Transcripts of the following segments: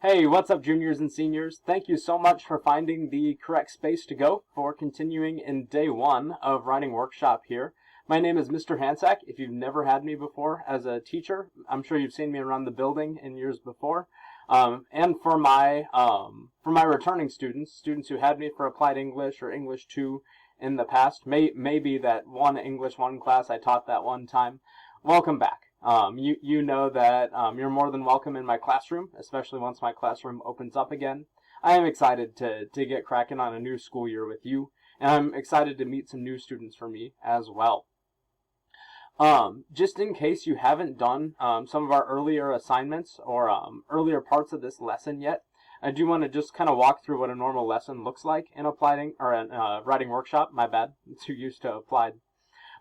Hey, what's up, juniors and seniors? Thank you so much for finding the correct space to go for continuing in day one of writing workshop here. My name is Mr. Hansack. If you've never had me before as a teacher, I'm sure you've seen me around the building in years before. And for my returning students who had me for Applied English or English 2 in the past, maybe that one English 1 class I taught that one time, welcome back. You know that you're more than welcome in my classroom, especially once my classroom opens up again. I am excited to get cracking on a new school year with you, and I'm excited to meet some new students for me as well. Just in case you haven't done some of our earlier assignments or earlier parts of this lesson yet, I do want to just kind of walk through what a normal lesson looks like in writing workshop. My bad, I'm too used to applied.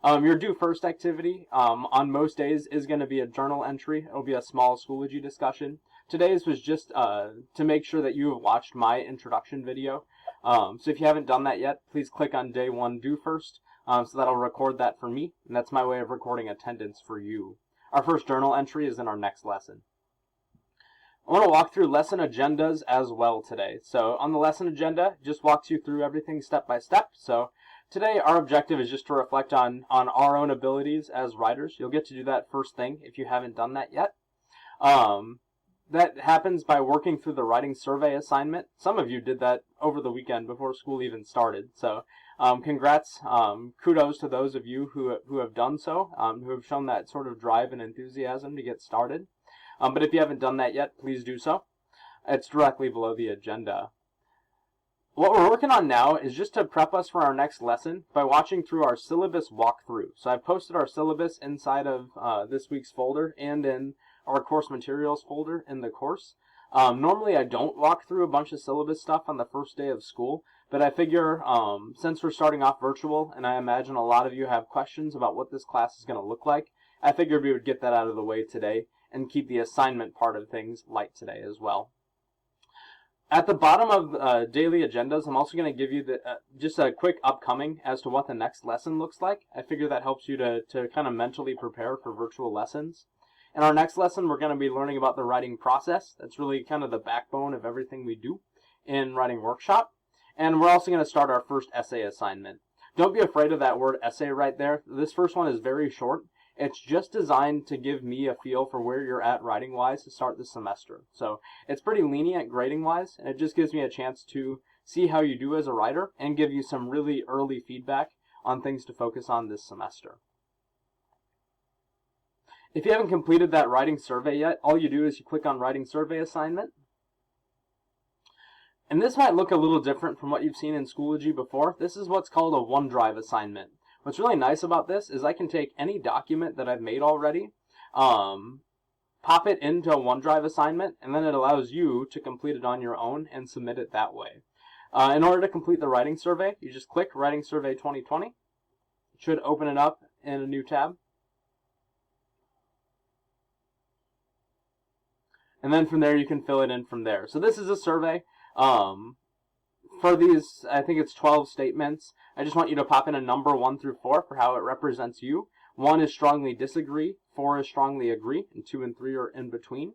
Your due first activity on most days is going to be a journal entry. It'll be a small Schoology discussion. Today's was just to make sure that you have watched my introduction video. So if you haven't done that yet, please click on day one due first. So that'll record that for me, and that's my way of recording attendance for you. Our first journal entry is in our next lesson. I want to walk through lesson agendas as well today. So on the lesson agenda, just walks you through everything step by step. So today, our objective is just to reflect on our own abilities as writers. You'll get to do that first thing if you haven't done that yet. That happens by working through the writing survey assignment. Some of you did that over the weekend before school even started. So congrats, kudos to those of you who have done so, who have shown that sort of drive and enthusiasm to get started. But if you haven't done that yet, please do so. It's directly below the agenda. What we're working on now is just to prep us for our next lesson by watching through our syllabus walkthrough. So I've posted our syllabus inside of this week's folder and in our course materials folder in the course. Normally I don't walk through a bunch of syllabus stuff on the first day of school, but I figure since we're starting off virtual and I imagine a lot of you have questions about what this class is going to look like, I figured we would get that out of the way today and keep the assignment part of things light today as well. At the bottom of daily agendas, I'm also going to give you just a quick upcoming as to what the next lesson looks like. I figure that helps you to kind of mentally prepare for virtual lessons. In our next lesson, we're going to be learning about the writing process. That's really kind of the backbone of everything we do in writing workshop. And we're also going to start our first essay assignment. Don't be afraid of that word essay right there. This first one is very short. It's just designed to give me a feel for where you're at writing-wise to start the semester. So it's pretty lenient grading-wise, and it just gives me a chance to see how you do as a writer and give you some really early feedback on things to focus on this semester. If you haven't completed that writing survey yet, all you do is you click on Writing Survey Assignment. And this might look a little different from what you've seen in Schoology before. This is what's called a OneDrive assignment. What's really nice about this is I can take any document that I've made already, pop it into a OneDrive assignment, and then it allows you to complete it on your own and submit it that way. In order to complete the writing survey, you just click Writing Survey 2020. It should open it up in a new tab. And then from there, you can fill it in from there. So this is a survey. For these, I think it's 12 statements. I just want you to pop in a number 1 through 4 for how it represents you. 1 is strongly disagree, 4 is strongly agree, and 2 and 3 are in between.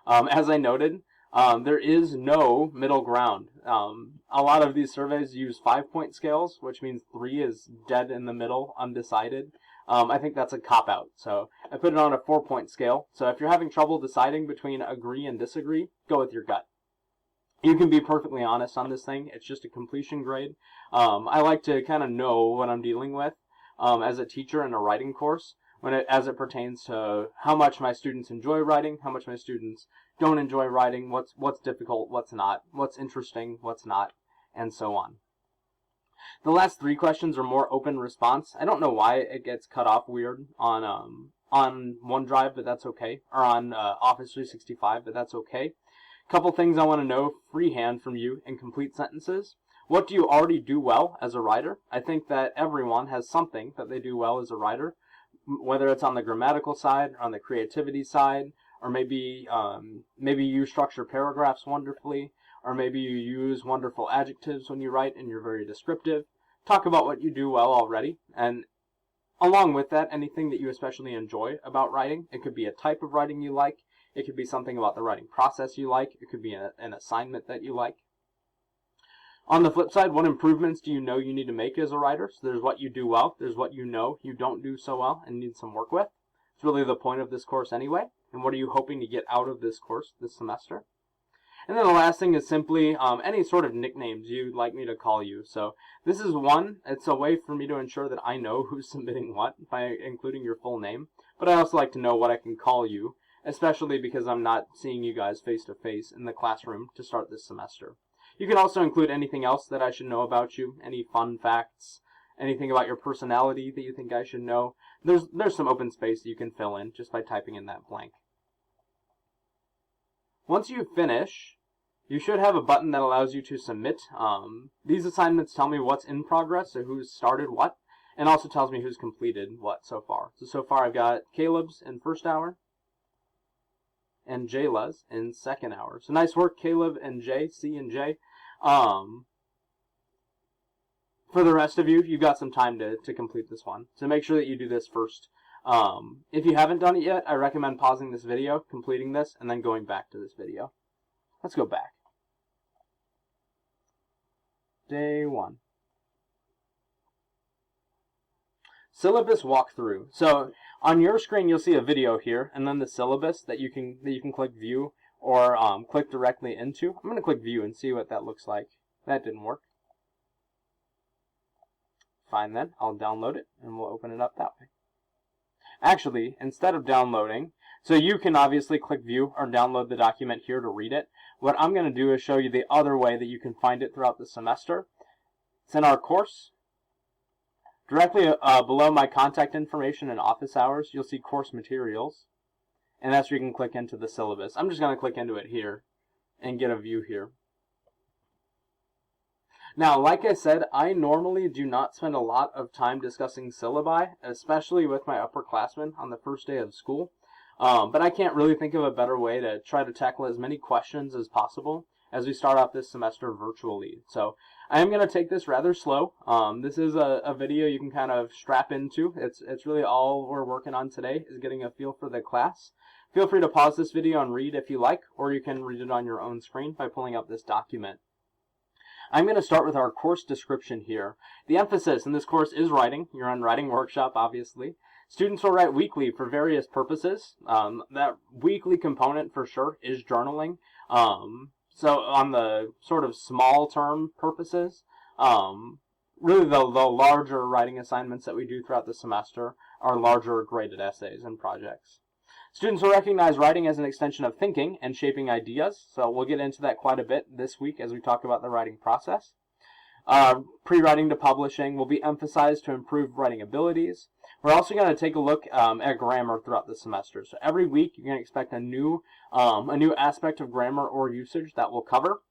As I noted, there is no middle ground. A lot of these surveys use 5-point scales, which means 3 is dead in the middle, undecided. I think that's a cop-out, so I put it on a 4-point scale. So if you're having trouble deciding between agree and disagree, go with your gut. You can be perfectly honest on this thing. It's just a completion grade. I like to kind of know what I'm dealing with as a teacher in a writing course as it pertains to how much my students enjoy writing, how much my students don't enjoy writing, what's difficult, what's not, what's interesting, what's not, and so on. The last 3 questions are more open response. I don't know why it gets cut off weird on OneDrive, but that's okay, or on Office 365, but that's okay. Couple things I want to know freehand from you in complete sentences. What do you already do well as a writer? I think that everyone has something that they do well as a writer, whether it's on the grammatical side, or on the creativity side, or maybe you structure paragraphs wonderfully, or maybe you use wonderful adjectives when you write and you're very descriptive. Talk about what you do well already, and along with that, anything that you especially enjoy about writing. It could be a type of writing you like. It could be something about the writing process you like. It could be an assignment that you like. On the flip side, what improvements do you know you need to make as a writer? So there's what you do well, there's what you know you don't do so well and need some work with. It's really the point of this course anyway. And what are you hoping to get out of this course this semester? And then the last thing is simply any sort of nicknames you'd like me to call you. So this is one. It's a way for me to ensure that I know who's submitting what by including your full name. But I also like to know what I can call you, especially because I'm not seeing you guys face to face in the classroom to start this semester. You can also include anything else that I should know about you, any fun facts, anything about your personality that you think I should know. There's some open space that you can fill in just by typing in that blank. Once you finish, you should have a button that allows you to submit. These assignments tell me what's in progress, so who's started what, and also tells me who's completed what so far. So far I've got Caleb's in first hour, and Jayla's in second hour. So nice work, Caleb and Jay, C and J. For the rest of you, you've got some time to complete this one. So make sure that you do this first. If you haven't done it yet, I recommend pausing this video, completing this, and then going back to this video. Let's go back. Day 1. Syllabus walkthrough. So on your screen you'll see a video here, and then the syllabus that you can click view or click directly into. I'm going to click view and see what that looks like. That didn't work. Fine then, I'll download it and we'll open it up that way. Actually, instead of downloading, so you can obviously click view or download the document here to read it. What I'm going to do is show you the other way that you can find it throughout the semester. It's in our course. Directly below my contact information and office hours, you'll see course materials. And that's where you can click into the syllabus. I'm just going to click into it here and get a view here. Now, like I said, I normally do not spend a lot of time discussing syllabi, especially with my upperclassmen on the first day of school. But I can't really think of a better way to try to tackle as many questions as possible as we start off this semester virtually. So I am going to take this rather slow. This is a video you can kind of strap into. It's really all we're working on today is getting a feel for the class. Feel free to pause this video and read if you like, or you can read it on your own screen by pulling up this document. I'm going to start with our course description here. The emphasis in this course is writing. You're on writing workshop, obviously. Students will write weekly for various purposes. That weekly component for sure is journaling. So on the sort of small term purposes, really the larger writing assignments that we do throughout the semester are larger graded essays and projects. Students will recognize writing as an extension of thinking and shaping ideas, so we'll get into that quite a bit this week as we talk about the writing process. Pre-writing to publishing will be emphasized to improve writing abilities. We're also going to take a look at grammar throughout the semester. So every week you're going to expect a new aspect of grammar or usage that we'll cover.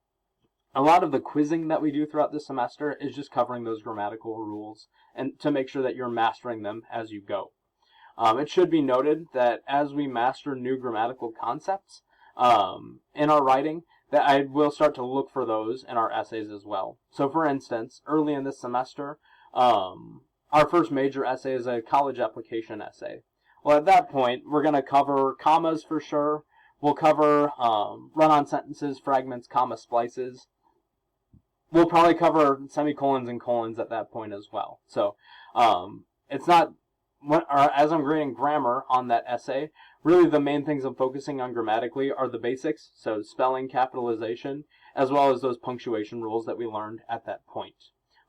A lot of the quizzing that we do throughout the semester is just covering those grammatical rules and to make sure that you're mastering them as you go. It should be noted that as we master new grammatical concepts in our writing, that I will start to look for those in our essays as well. So for instance, early in this semester, our first major essay is a college application essay. Well, at that point, we're going to cover commas for sure. We'll cover run-on sentences, fragments, comma splices. We'll probably cover semicolons and colons at that point as well. So it's not... as I'm grading grammar on that essay, really the main things I'm focusing on grammatically are the basics, so spelling, capitalization, as well as those punctuation rules that we learned at that point.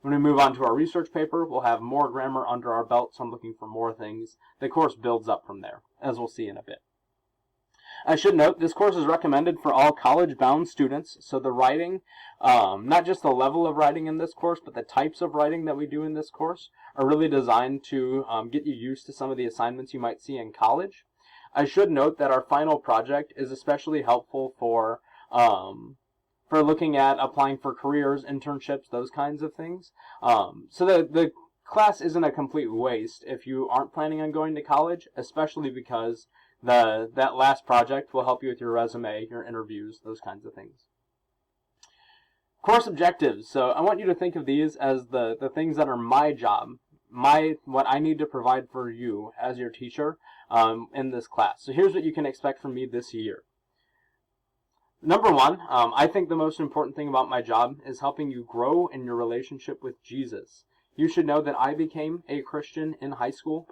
When we move on to our research paper, we'll have more grammar under our belt, so I'm looking for more things. The course builds up from there, as we'll see in a bit. I should note, this course is recommended for all college-bound students, so the writing, not just the level of writing in this course, but the types of writing that we do in this course are really designed to get you used to some of the assignments you might see in college. I should note that our final project is especially helpful for looking at applying for careers, internships, those kinds of things. So the class isn't a complete waste if you aren't planning on going to college, especially because that last project will help you with your resume, your interviews, those kinds of things. Course objectives. So I want you to think of these as the things that are my job, what I need to provide for you as your teacher in this class. So here's what you can expect from me this year. Number one, I think the most important thing about my job is helping you grow in your relationship with Jesus. You should know that I became a Christian in high school.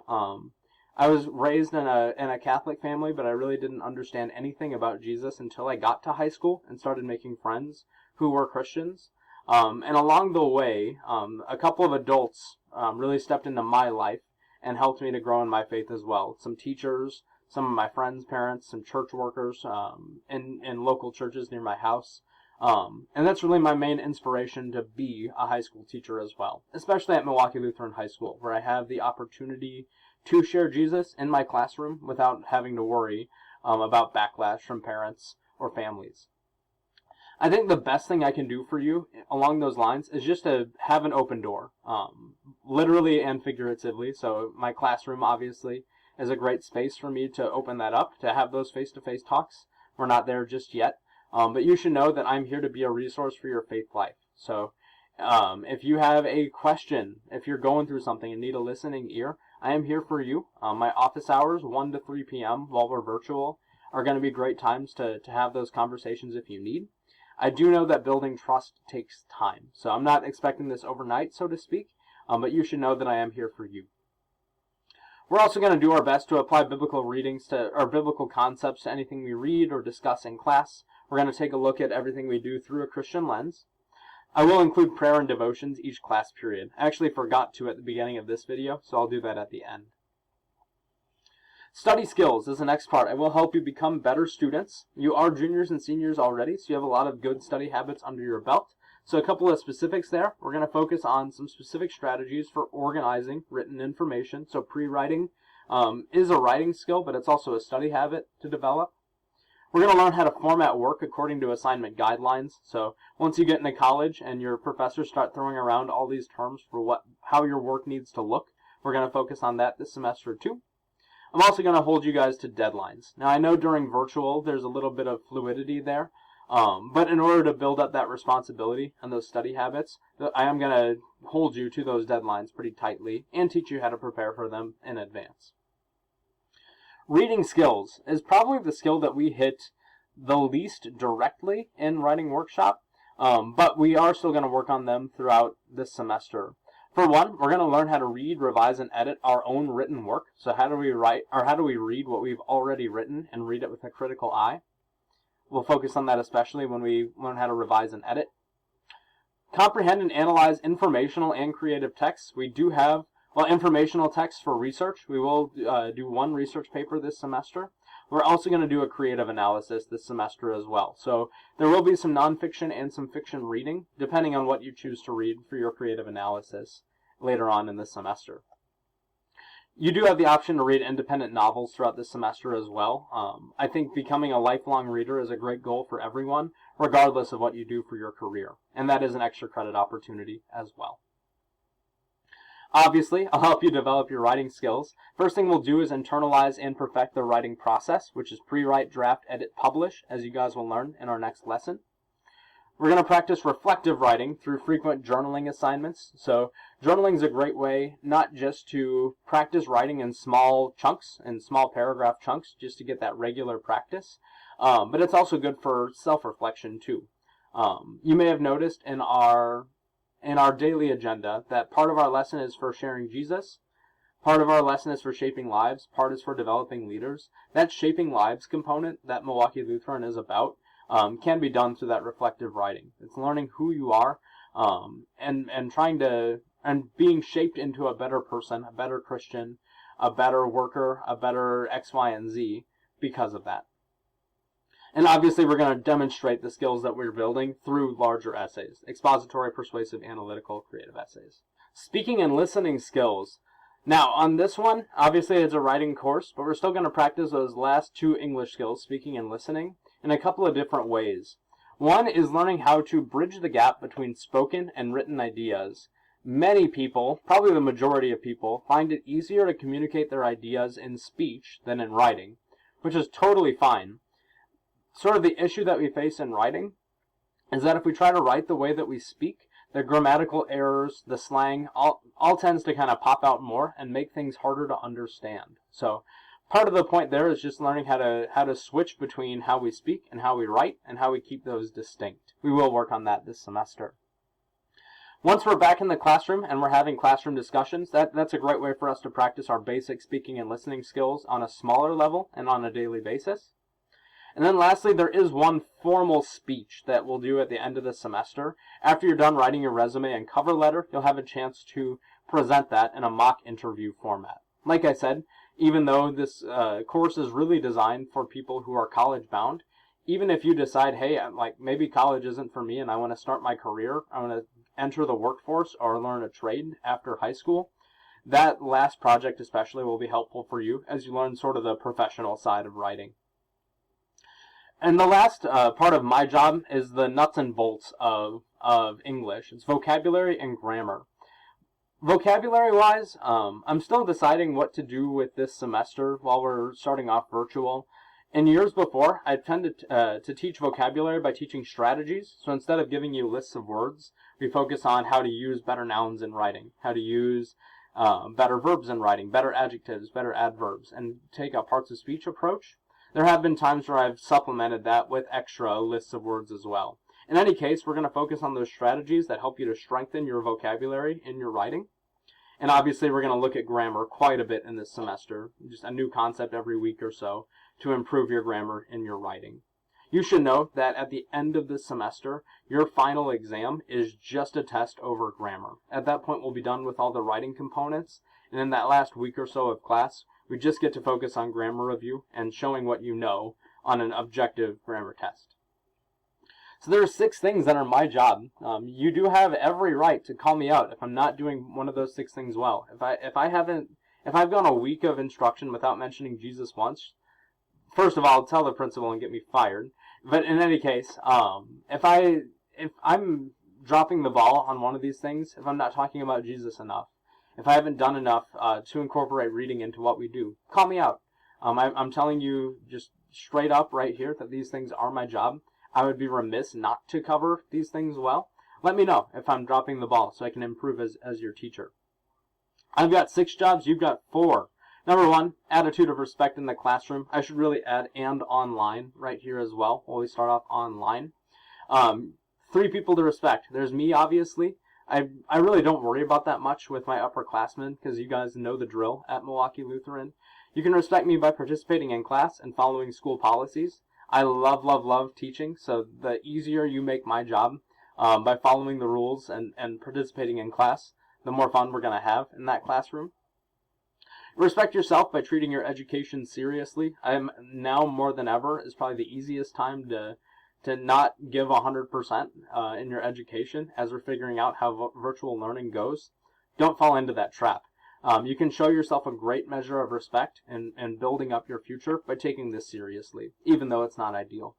I was raised in a Catholic family, but I really didn't understand anything about Jesus until I got to high school and started making friends who were Christians. And along the way, a couple of adults really stepped into my life and helped me to grow in my faith as well. Some teachers, some of my friends' parents, some church workers in local churches near my house. And that's really my main inspiration to be a high school teacher as well, especially at Milwaukee Lutheran High School, where I have the opportunity to share Jesus in my classroom without having to worry about backlash from parents or families. I think the best thing I can do for you along those lines is just to have an open door, literally and figuratively. So my classroom, obviously, is a great space for me to open that up, to have those face-to-face talks. We're not there just yet, but you should know that I'm here to be a resource for your faith life. So if you have a question, if you're going through something and need a listening ear, I am here for you. My office hours, 1 to 3 p.m. while we're virtual, are going to be great times to have those conversations if you need. I do know that building trust takes time, so I'm not expecting this overnight, so to speak, but you should know that I am here for you. We're also going to do our best to apply biblical readings or biblical concepts to anything we read or discuss in class. We're going to take a look at everything we do through a Christian lens. I will include prayer and devotions each class period. I actually forgot to at the beginning of this video, so I'll do that at the end. Study skills is the next part. I will help you become better students. You are juniors and seniors already, so you have a lot of good study habits under your belt. So a couple of specifics there. We're going to focus on some specific strategies for organizing written information. So pre-writing is a writing skill, but it's also a study habit to develop. We're going to learn how to format work according to assignment guidelines. So once you get into college and your professors start throwing around all these terms for how your work needs to look, we're going to focus on that this semester too. I'm also going to hold you guys to deadlines. Now, I know during virtual there's a little bit of fluidity there, but in order to build up that responsibility and those study habits, I am going to hold you to those deadlines pretty tightly and teach you how to prepare for them in advance. Reading skills is probably the skill that we hit the least directly in writing workshop, but we are still going to work on them throughout this semester. For one, we're going to learn how to read, revise, and edit our own written work. So how do we write, or how do we read what we've already written and read it with a critical eye? We'll focus on that especially when we learn how to revise and edit. Comprehend and analyze informational and creative texts. We do have, informational texts for research. We will do one research paper this semester. We're also going to do a creative analysis this semester as well. So there will be some nonfiction and some fiction reading, depending on what you choose to read for your creative analysis later on in this semester. You do have the option to read independent novels throughout this semester as well. I think becoming a lifelong reader is a great goal for everyone, regardless of what you do for your career. And that is an extra credit opportunity as well. Obviously, I'll help you develop your writing skills. First thing we'll do is internalize and perfect the writing process, which is pre-write, draft, edit, publish, as you guys will learn in our next lesson. We're going to practice reflective writing through frequent journaling assignments. So journaling is a great way not just to practice writing in small chunks, in small paragraph chunks, just to get that regular practice, but it's also good for self-reflection too. You may have noticed in our daily agenda that part of our lesson is for sharing Jesus, part of our lesson is for shaping lives, part is for developing leaders. That shaping lives component that Milwaukee Lutheran is about can be done through that reflective writing. It's learning who you are and being shaped into a better person, a better Christian, a better worker, a better X, Y, and Z because of that. And obviously we're going to demonstrate the skills that we're building through larger essays, expository, persuasive, analytical, creative essays. Speaking and listening skills. Now on this one, obviously it's a writing course, but we're still going to practice those last two English skills, speaking and listening, in a couple of different ways. One is learning how to bridge the gap between spoken and written ideas. Many people, probably the majority of people, find it easier to communicate their ideas in speech than in writing, which is totally fine. Sort of the issue that we face in writing is that if we try to write the way that we speak, the grammatical errors, the slang, all tends to kind of pop out more and make things harder to understand. So Part of the point there is just learning how to switch between how we speak and how we write and how we keep those distinct. We will work on that this semester. Once we're back in the classroom and we're having classroom discussions, that's a great way for us to practice our basic speaking and listening skills on a smaller level and on a daily basis. And then lastly, there is one formal speech that we'll do at the end of the semester. After you're done writing your resume and cover letter, you'll have a chance to present that in a mock interview format. Like I said, even though this course is really designed for people who are college bound, even if you decide, hey, maybe college isn't for me and I want to start my career, I want to enter the workforce or learn a trade after high school, that last project especially will be helpful for you as you learn sort of the professional side of writing. And the last part of my job is the nuts and bolts of English. It's vocabulary and grammar. Vocabulary-wise, I'm still deciding what to do with this semester while we're starting off virtual. In years before, I tended to teach vocabulary by teaching strategies. So instead of giving you lists of words, we focus on how to use better nouns in writing, how to use better verbs in writing, better adjectives, better adverbs, and take a parts of speech approach. There have been times where I've supplemented that with extra lists of words as well. In any case, we're going to focus on those strategies that help you to strengthen your vocabulary in your writing. And obviously, we're going to look at grammar quite a bit in this semester, just a new concept every week or so to improve your grammar in your writing. You should know that at the end of this semester, your final exam is just a test over grammar. At that point, we'll be done with all the writing components, and in that last week or so of class, we just get to focus on grammar review and showing what you know on an objective grammar test. So there are 6 things that are my job. You do have every right to call me out if I'm not doing one of those 6 things well. If I've gone a week of instruction without mentioning Jesus once, first of all, I'll tell the principal and get me fired. But in any case, if I'm dropping the ball on one of these things, if I'm not talking about Jesus enough, if I haven't done enough to incorporate reading into what we do, call me out. I'm telling you just straight up right here that these things are my job. I would be remiss not to cover these things well. Let me know if I'm dropping the ball so I can improve as your teacher. I've got 6 jobs, you've got 4. Number 1, attitude of respect in the classroom. I should really add and online right here as well while we start off online. 3 people to respect. There's me, obviously. I really don't worry about that much with my upperclassmen because you guys know the drill at Milwaukee Lutheran. You can respect me by participating in class and following school policies. I love, love, love teaching, so the easier you make my job by following the rules and participating in class, the more fun we're going to have in that classroom. Respect yourself by treating your education seriously. I'm now more than ever is probably the easiest time to not give 100% in your education as we're figuring out how virtual learning goes. Don't fall into that trap. You can show yourself a great measure of respect and building up your future by taking this seriously, even though it's not ideal.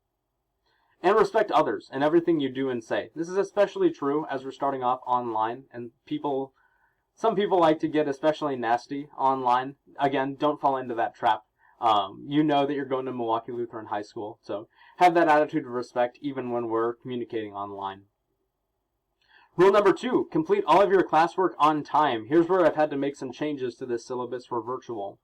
And respect others in everything you do and say. This is especially true as we're starting off online, and some people like to get especially nasty online. Again, don't fall into that trap. You know that you're going to Milwaukee Lutheran High School, so have that attitude of respect even when we're communicating online. Rule number 2, complete all of your classwork on time. Here's where I've had to make some changes to this syllabus for virtual.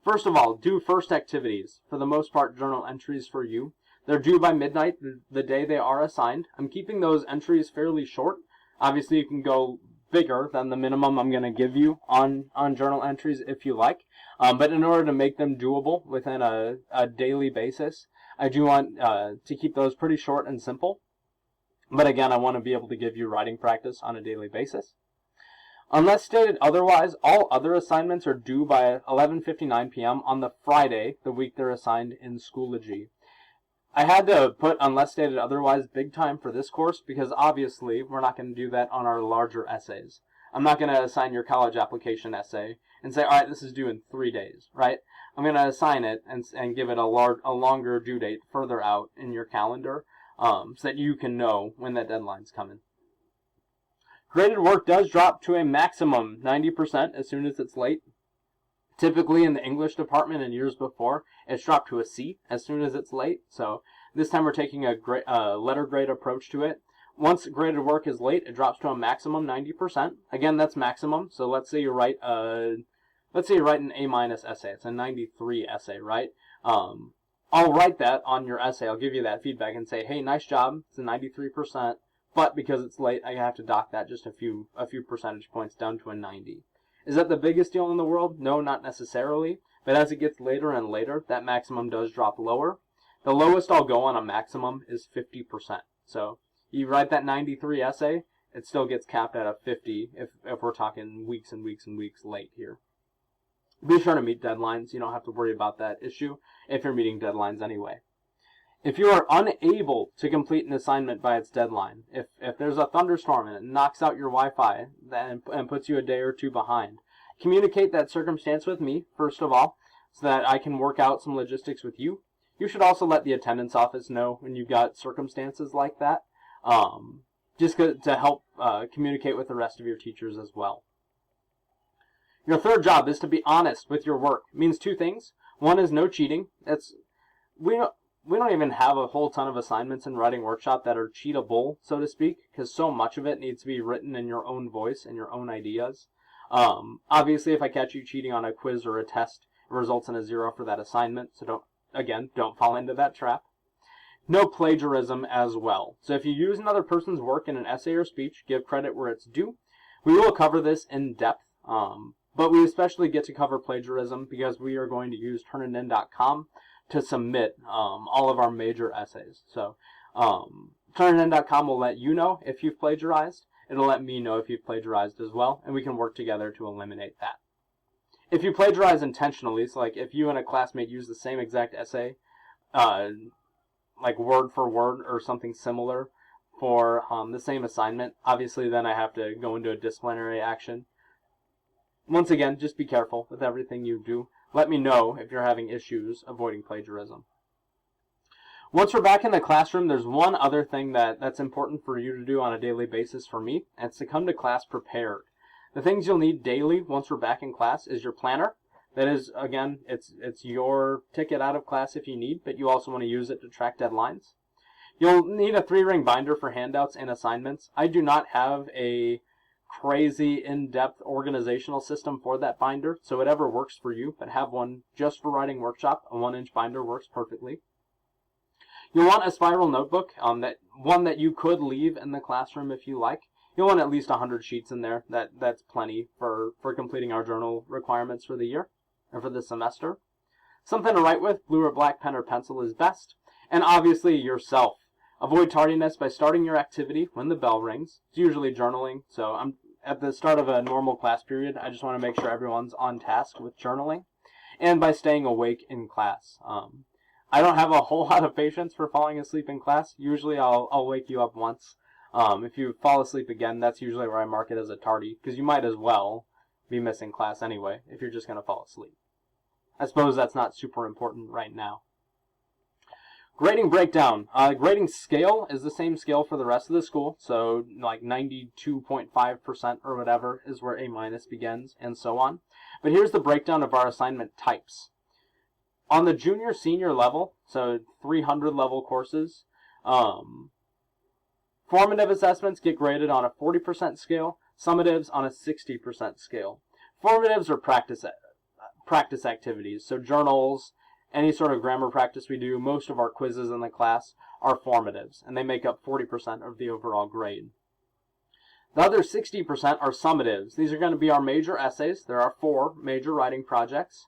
First of all, do first activities. For the most part, journal entries for you. They're due by midnight the day they are assigned. I'm keeping those entries fairly short. Obviously, you can go bigger than the minimum I'm going to give you on journal entries if you like. But in order to make them doable within a daily basis, I do want to keep those pretty short and simple. But again, I want to be able to give you writing practice on a daily basis. Unless stated otherwise, all other assignments are due by 11:59 p.m. on the Friday, the week they're assigned in Schoology. I had to put unless stated otherwise big time for this course because obviously we're not going to do that on our larger essays. I'm not going to assign your college application essay and say, all right, this is due in 3 days, right? I'm going to assign it and give it a longer due date further out in your calendar so that you can know when that deadline's coming. Graded work does drop to a maximum 90% as soon as it's late. Typically in the English department in years before, it's dropped to a C as soon as it's late. So this time we're taking a letter grade approach to it. Once graded work is late, it drops to a maximum 90%. Again, that's maximum. So let's say you write a let's say you write an A- essay. It's a 93 essay, right? I'll write that on your essay. I'll give you that feedback and say, hey, nice job. It's a 93%, but because it's late, I have to dock that just a few percentage points down to a 90. Is that the biggest deal in the world? No, not necessarily. But as it gets later and later, that maximum does drop lower. The lowest I'll go on a maximum is 50%. So you write that 93 essay, it still gets capped at a 50 if we're talking weeks and weeks and weeks late here. Be sure to meet deadlines. You don't have to worry about that issue if you're meeting deadlines anyway. If you are unable to complete an assignment by its deadline, if there's a thunderstorm and it knocks out your Wi-Fi and puts you a day or two behind, communicate that circumstance with me, first of all, so that I can work out some logistics with you. You should also let the attendance office know when you've got circumstances like that, just to help communicate with the rest of your teachers as well. Your third job is to be honest with your work. It means two things. One is no cheating. We don't even have a whole ton of assignments in Writing Workshop that are cheatable, so to speak, because so much of it needs to be written in your own voice and your own ideas. Obviously, if I catch you cheating on a quiz or a test, it results in a 0 for that assignment, so don't fall into that trap. No plagiarism as well. So if you use another person's work in an essay or speech, give credit where it's due. We will cover this in depth, but we especially get to cover plagiarism because we are going to use turnitin.com to submit all of our major essays. So turnitin.com will let you know if you've plagiarized. It'll let me know if you've plagiarized as well, and we can work together to eliminate that. If you plagiarize intentionally, so like if you and a classmate use the same exact essay, like word for word or something similar for the same assignment, obviously then I have to go into a disciplinary action. Once again, just be careful with everything you do. Let me know if you're having issues avoiding plagiarism. Once we're back in the classroom, there's one other thing that's important for you to do on a daily basis for me, and it's to come to class prepared. The things you'll need daily once we're back in class is your planner. That is, again, it's your ticket out of class if you need, but you also want to use it to track deadlines. You'll need a 3-ring binder for handouts and assignments. I do not have a crazy in-depth organizational system for that binder, so whatever works for you, but have one just for Writing Workshop. A 1-inch binder works perfectly. You'll want a spiral notebook, one that you could leave in the classroom if you like. You'll want at least 100 sheets in there. That's plenty for completing our journal requirements for the year, or for the semester. Something to write with, blue or black pen or pencil is best. And obviously yourself. Avoid tardiness by starting your activity when the bell rings. It's usually journaling, so I'm at the start of a normal class period, I just want to make sure everyone's on task with journaling. And by staying awake in class. I don't have a whole lot of patience for falling asleep in class. Usually I'll wake you up once. If you fall asleep again, that's usually where I mark it as a tardy, because you might as well be missing class anyway if you're just going to fall asleep. I suppose that's not super important right now. Grading breakdown. Grading scale is the same scale for the rest of the school, so like 92.5% or whatever is where A- begins, and so on. But here's the breakdown of our assignment types. On the junior-senior level, so 300 level courses, formative assessments get graded on a 40% scale, summatives on a 60% scale. Formatives are practice activities, so journals, any sort of grammar practice we do, most of our quizzes in the class are formatives, and they make up 40% of the overall grade. The other 60% are summatives. These are going to be our major essays. There are 4 major writing projects.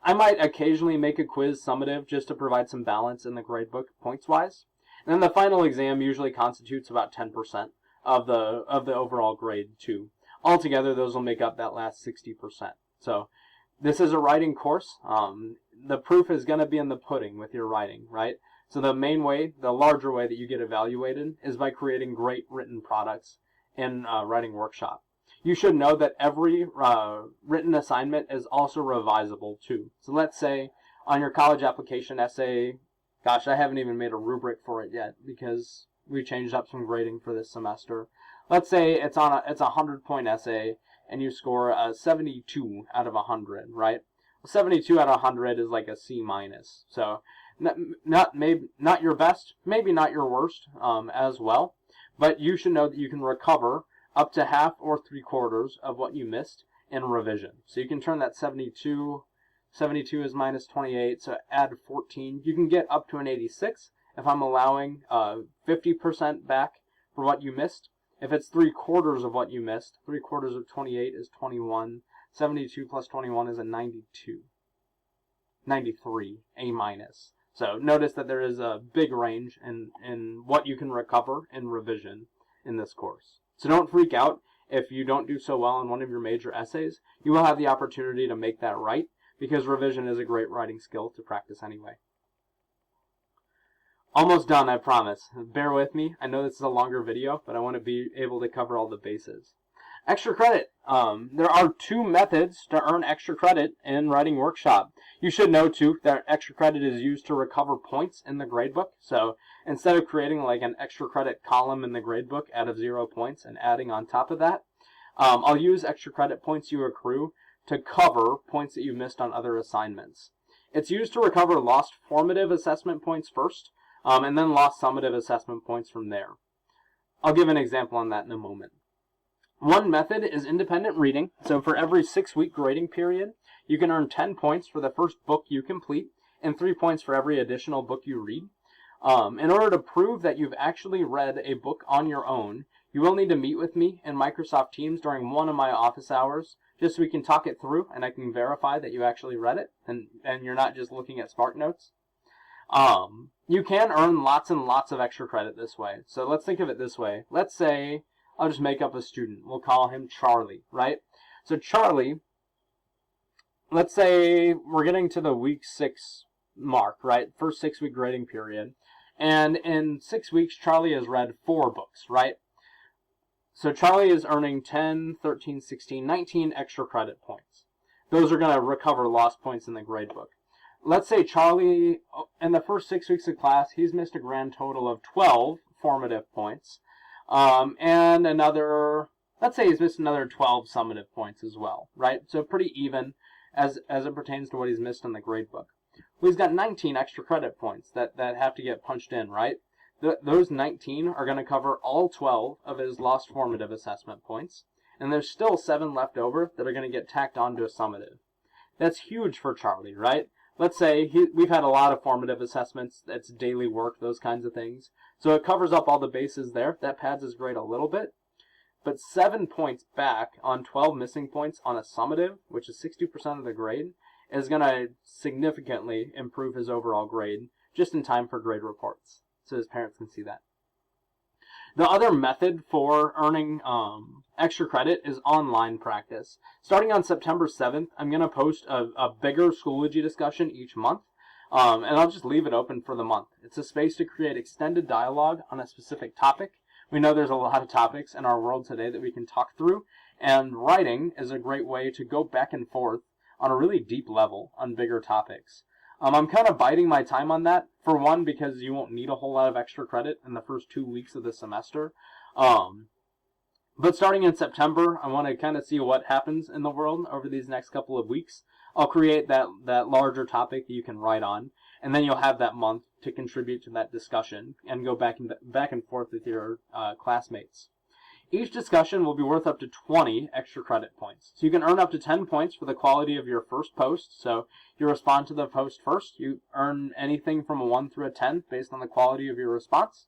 I might occasionally make a quiz summative just to provide some balance in the gradebook points-wise. And then the final exam usually constitutes about 10% of the overall grade too. Altogether, those will make up that last 60%. So this is a writing course. The proof is going to be in the pudding with your writing, right? So the main way, the larger way that you get evaluated is by creating great written products in Writing Workshop. You should know that every written assignment is also revisable too. So let's say on your college application essay, gosh, I haven't even made a rubric for it yet because we changed up some grading for this semester. Let's say it's a 100-point essay and you score a 72 out of 100, right? 72 out of 100 is like a C-. So not your best, maybe not your worst as well, but you should know that you can recover up to half or 3/4 of what you missed in revision. So you can turn that 72 is minus 28, so add 14. You can get up to an 86 if I'm allowing 50% back for what you missed. If it's 3/4 of what you missed, 3/4 of 28 is 21. 72 plus 21 is a 92. 93, A minus. So notice that there is a big range in what you can recover in revision in this course. So don't freak out if you don't do so well on one of your major essays. You will have the opportunity to make that right, because revision is a great writing skill to practice anyway. Almost done, I promise. Bear with me. I know this is a longer video, but I want to be able to cover all the bases. Extra credit. There are 2 methods to earn extra credit in Writing Workshop. You should know, too, that extra credit is used to recover points in the gradebook. So instead of creating like an extra credit column in the gradebook out of 0 points and adding on top of that, I'll use extra credit points you accrue to cover points that you missed on other assignments. It's used to recover lost formative assessment points first, and then lost summative assessment points from there. I'll give an example on that in a moment. One method is independent reading. So for every 6-week grading period, you can earn 10 points for the first book you complete and 3 points for every additional book you read. In order to prove that you've actually read a book on your own, you will need to meet with me in Microsoft Teams during one of my office hours, just so we can talk it through and I can verify that you actually read it and you're not just looking at Spark Notes. You can earn lots and lots of extra credit this way. So let's think of it this way. Let's say I'll just make up a student. We'll call him Charlie, right? So Charlie, let's say we're getting to the week 6 mark, right? First 6-week grading period. And in 6 weeks, Charlie has read 4 books, right? So Charlie is earning 10, 13, 16, 19 extra credit points. Those are going to recover lost points in the gradebook. Let's say Charlie, in the first 6 weeks of class, he's missed a grand total of 12 formative points. And let's say he's missed another 12 summative points as well, right? So pretty even as it pertains to what he's missed in the gradebook. Well, he's got 19 extra credit points that have to get punched in, right? Those 19 are going to cover all 12 of his lost formative assessment points, and there's still 7 left over that are going to get tacked onto a summative. That's huge for Charlie, right? Let's say we've had a lot of formative assessments, that's daily work, those kinds of things. So it covers up all the bases there. That pads his grade a little bit. But 7 points back on 12 missing points on a summative, which is 60% of the grade, is going to significantly improve his overall grade just in time for grade reports, so his parents can see that. The other method for earning extra credit is online practice. Starting on September 7th, I'm going to post a bigger Schoology discussion each month, and I'll just leave it open for the month. It's a space to create extended dialogue on a specific topic. We know there's a lot of topics in our world today that we can talk through, and writing is a great way to go back and forth on a really deep level on bigger topics. I'm kind of biding my time on that, for one, because you won't need a whole lot of extra credit in the first 2 weeks of the semester. But starting in September, I want to kind of see what happens in the world over these next couple of weeks. I'll create that larger topic that you can write on, and then you'll have that month to contribute to that discussion and go back and forth with your classmates. Each discussion will be worth up to 20 extra credit points. So you can earn up to 10 points for the quality of your first post. So you respond to the post first. You earn anything from a 1 through a 10 based on the quality of your response.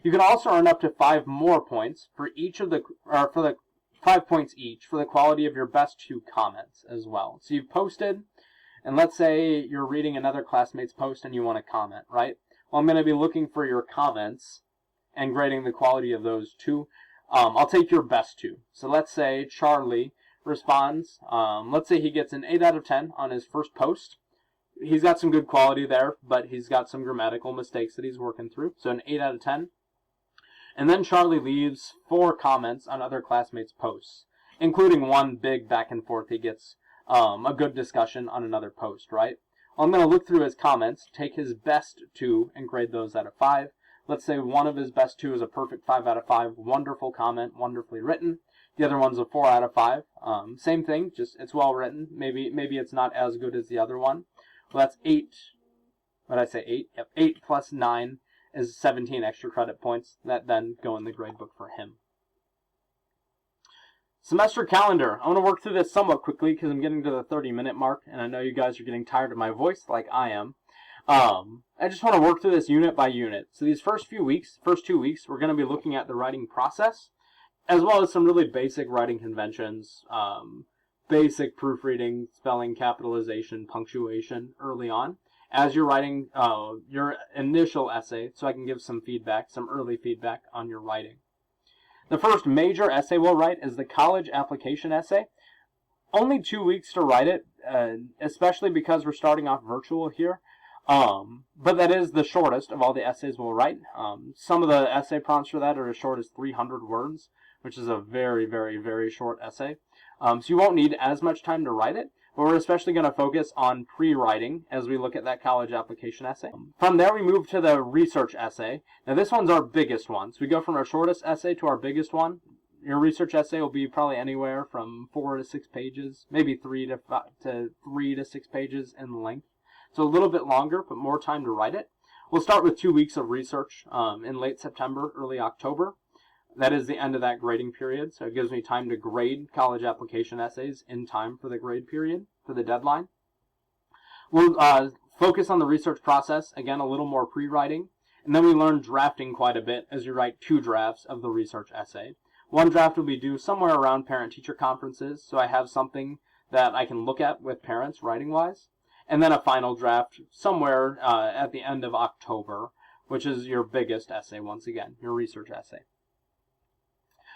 You can also earn up to 5 more points for for the 5 points each for the quality of your best 2 comments as well. So you've posted, and let's say you're reading another classmate's post and you want to comment, right? Well, I'm going to be looking for your comments and grading the quality of those 2. I'll take your best 2. So let's say Charlie responds. Let's say he gets an 8 out of 10 on his first post. He's got some good quality there, but he's got some grammatical mistakes that he's working through. So an 8 out of 10. And then Charlie leaves 4 comments on other classmates' posts, including one big back and forth. He gets a good discussion on another post, right? Well, I'm going to look through his comments, take his best 2, and grade those out of 5. Let's say one of his best 2 is a perfect 5 out of 5, wonderful comment, wonderfully written. The other one's a 4 out of 5. Same thing, just it's well written. Maybe it's not as good as the other one. Well, that's 8. What did I say? 8? Yep. 8 plus 9 is 17 extra credit points that then go in the grade book for him. Semester calendar. I want to work through this somewhat quickly because I'm getting to the 30-minute mark, and I know you guys are getting tired of my voice like I am. I just want to work through this unit by unit. So these first 2 weeks, we're going to be looking at the writing process, as well as some really basic writing conventions, basic proofreading, spelling, capitalization, punctuation early on, as you're writing your initial essay, so I can give some feedback, some early feedback on your writing. The first major essay we'll write is the college application essay. Only 2 weeks to write it, especially because we're starting off virtual here. But that is the shortest of all the essays we'll write. Some of the essay prompts for that are as short as 300 words, which is a very, very, very short essay. So you won't need as much time to write it, but we're especially going to focus on pre-writing as we look at that college application essay. From there, we move to the research essay. Now, this one's our biggest one. So we go from our shortest essay to our biggest one. Your research essay will be probably anywhere from 4 to 6 pages, maybe 3 to 6 pages in length. So a little bit longer, but more time to write it. We'll start with 2 weeks of research in late September, early October. That is the end of that grading period, so it gives me time to grade college application essays in time for the grade period, for the deadline. We'll focus on the research process, again, a little more pre-writing, and then we learn drafting quite a bit as you write 2 drafts of the research essay. One draft will be due somewhere around parent-teacher conferences, so I have something that I can look at with parents writing-wise, and then a final draft somewhere at the end of October, which is your biggest essay once again, your research essay.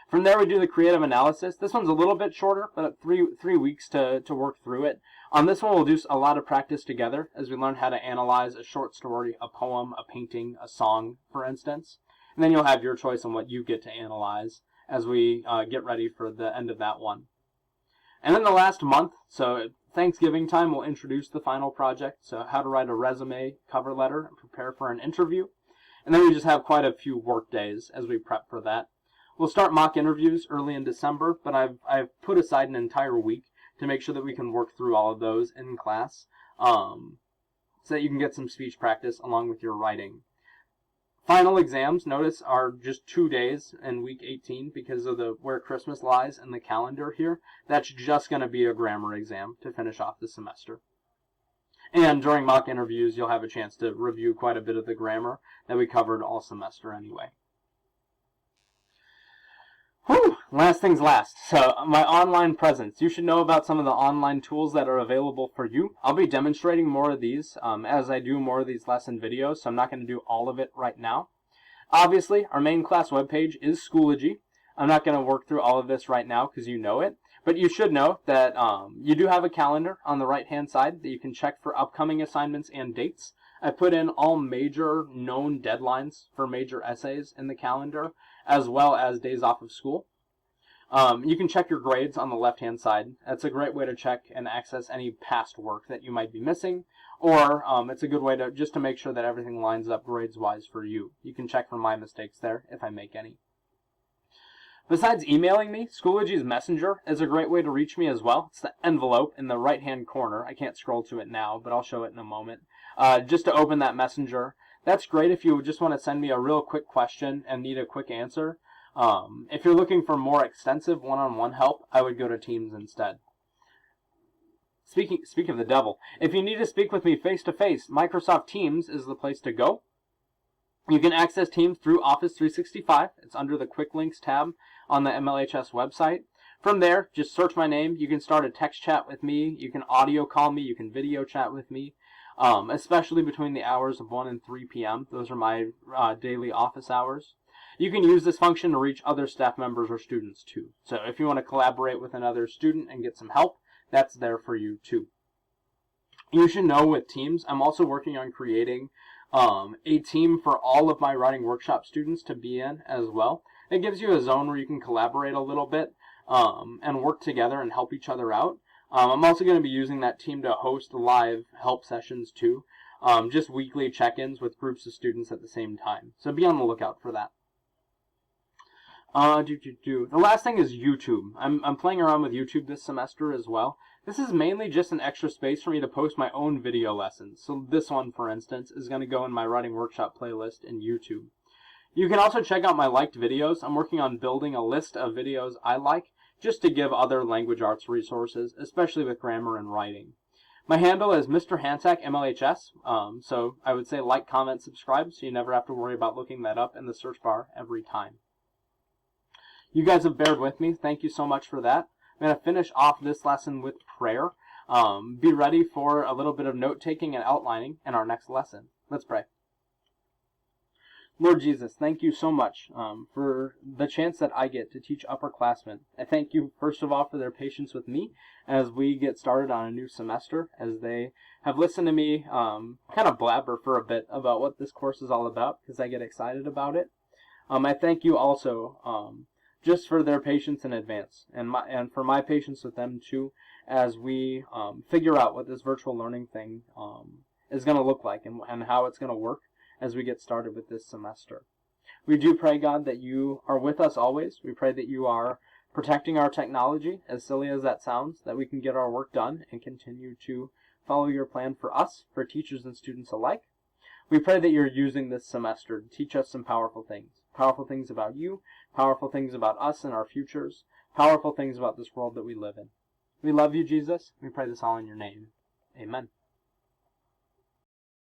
From there, we do the creative analysis. This one's a little bit shorter, but 3 weeks to work through it. On this one, we'll do a lot of practice together as we learn how to analyze a short story, a poem, a painting, a song, for instance. And then you'll have your choice on what you get to analyze as we get ready for the end of that one. And then the last month, so Thanksgiving time, we'll introduce the final project, so how to write a resume, cover letter, and prepare for an interview. And then we just have quite a few work days as we prep for that. We'll start mock interviews early in December, but I've put aside an entire week to make sure that we can work through all of those in class, so that you can get some speech practice along with your writing. Final exams, notice, are just 2 days in week 18 because of where Christmas lies in the calendar here. That's just going to be a grammar exam to finish off the semester. And during mock interviews, you'll have a chance to review quite a bit of the grammar that we covered all semester anyway. Whew, last things last. So my online presence. You should know about some of the online tools that are available for you. I'll be demonstrating more of these as I do more of these lesson videos, so I'm not going to do all of it right now. Obviously, our main class webpage is Schoology. I'm not going to work through all of this right now because you know it, but you should know that you do have a calendar on the right-hand side that you can check for upcoming assignments and dates. I put in all major known deadlines for major essays in the calendar, as well as days off of school. You can check your grades on the left-hand side. That's a great way to check and access any past work that you might be missing, or it's a good way to just to make sure that everything lines up grades-wise for you. You can check for my mistakes there if I make any. Besides emailing me, Schoology's Messenger is a great way to reach me as well. It's the envelope in the right-hand corner. I can't scroll to it now, but I'll show it in a moment. Just to open that Messenger. That's great if you just want to send me a real quick question and need a quick answer. If you're looking for more extensive one-on-one help, I would go to Teams instead. Speak of the devil, if you need to speak with me face-to-face, Microsoft Teams is the place to go. You can access Teams through Office 365. It's under the Quick Links tab on the MLHS website. From there, just search my name. You can start a text chat with me. You can audio call me. You can video chat with me, especially between the hours of 1 and 3 p.m. Those are my daily office hours. You can use this function to reach other staff members or students too. So if you want to collaborate with another student and get some help, that's there for you too. You should know with Teams, I'm also working on creating a team for all of my writing workshop students to be in as well. It gives you a zone where you can collaborate a little bit and work together and help each other out. I'm also going to be using that team to host live help sessions too, just weekly check-ins with groups of students at the same time. So be on the lookout for that. The last thing is YouTube. I'm playing around with YouTube this semester as well. This is mainly just an extra space for me to post my own video lessons. So this one, for instance, is going to go in my writing workshop playlist in YouTube. You can also check out my liked videos. I'm working on building a list of videos I like just to give other language arts resources, especially with grammar and writing. My handle is Mr. Hansack, MLHS, so I would say like, comment, subscribe, so you never have to worry about looking that up in the search bar every time. You guys have bared with me. Thank you so much for that. I'm going to finish off this lesson with prayer. Be ready for a little bit of note-taking and outlining in our next lesson. Let's pray. Lord Jesus, thank you so much for the chance that I get to teach upperclassmen. I thank you, first of all, for their patience with me as we get started on a new semester, as they have listened to me kind of blabber for a bit about what this course is all about, because I get excited about it. I thank you also just for their patience in advance, and for my patience with them too, as we figure out what this virtual learning thing is going to look like and how it's going to work as we get started with this semester. We do pray, God, that you are with us always. We pray that you are protecting our technology, as silly as that sounds, that we can get our work done and continue to follow your plan for us, for teachers and students alike. We pray that you're using this semester to teach us some powerful things about you, powerful things about us and our futures, powerful things about this world that we live in. We love you, Jesus. We pray this all in your name. Amen.